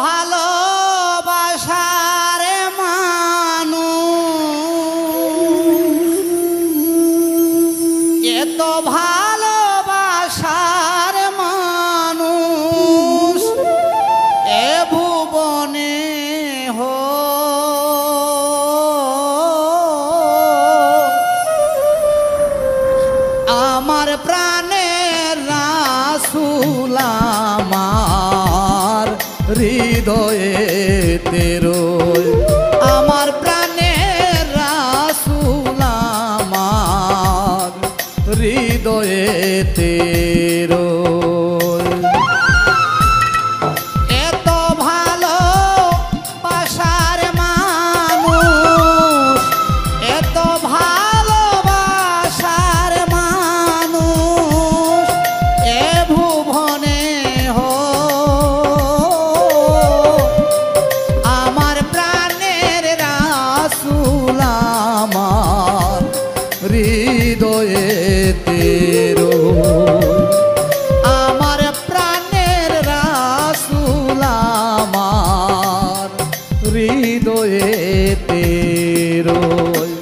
ভালোবাসার মানুষ, এত ভালোবাসার মানুষ এ ভুবনে হো আমার প্রাণের রাসূল আমার হৃদয়েতে রয়, আমার প্রাণের রাসূল আমার হৃদয়েতে রয়। এত ভালোবাসার মানুষ, এত ভালোবাসার মানুষ এ ভুবনে হো আমার প্রাণের রাসূল আমার হৃদয়েতে রয়, আমার প্রাণের রাসূল আমার হৃদয়েতে রয়।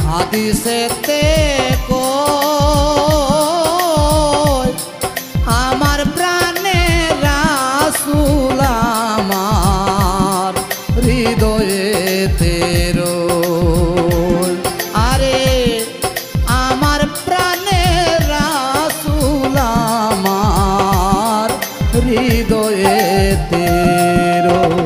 হাদিসেতে কই আমার প্রাণের রাসূল আমার হৃদয়েতে রয়, আরে আমার প্রাণের রাসূল আমার হৃদয়েতে রয়।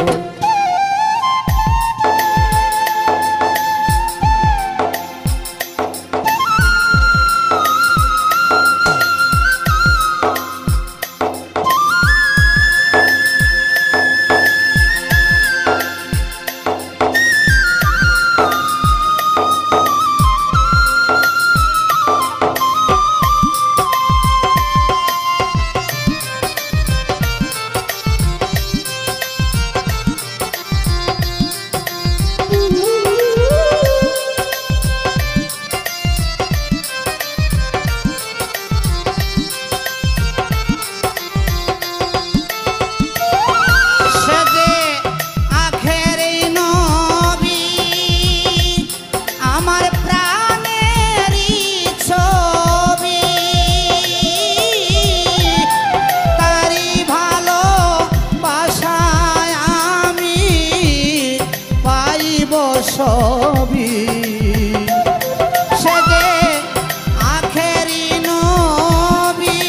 সবই সে যে আখেরি নবী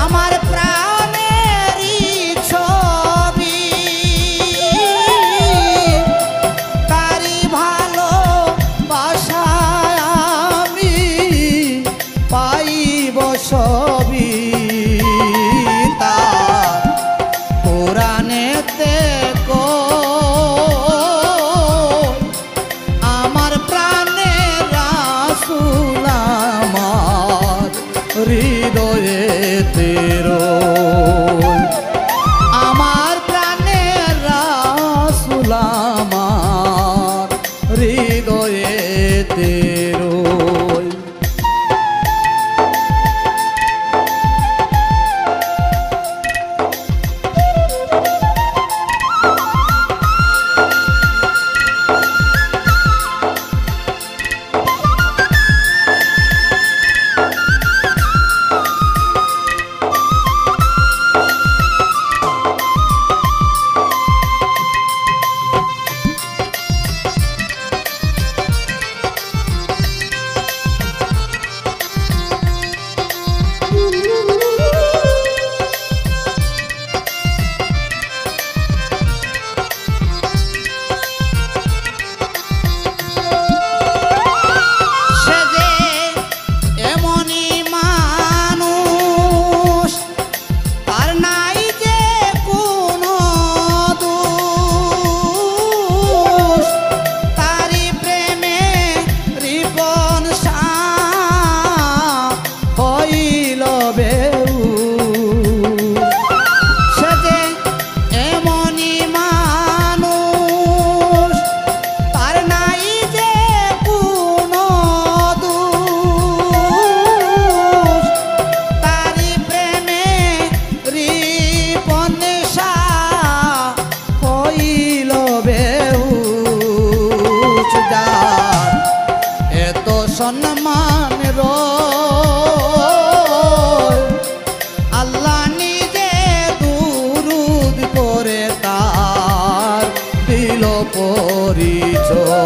আমার প্রাণেরই ছবি, তারি ভালো বাসায় আমি পাইব সবই, তার কোরআনেতে হৃদয়েতে রয়, আমার প্রাণের সম্মান আল্লাহ নিজে দুরুদ করে তার দিল পরিচয়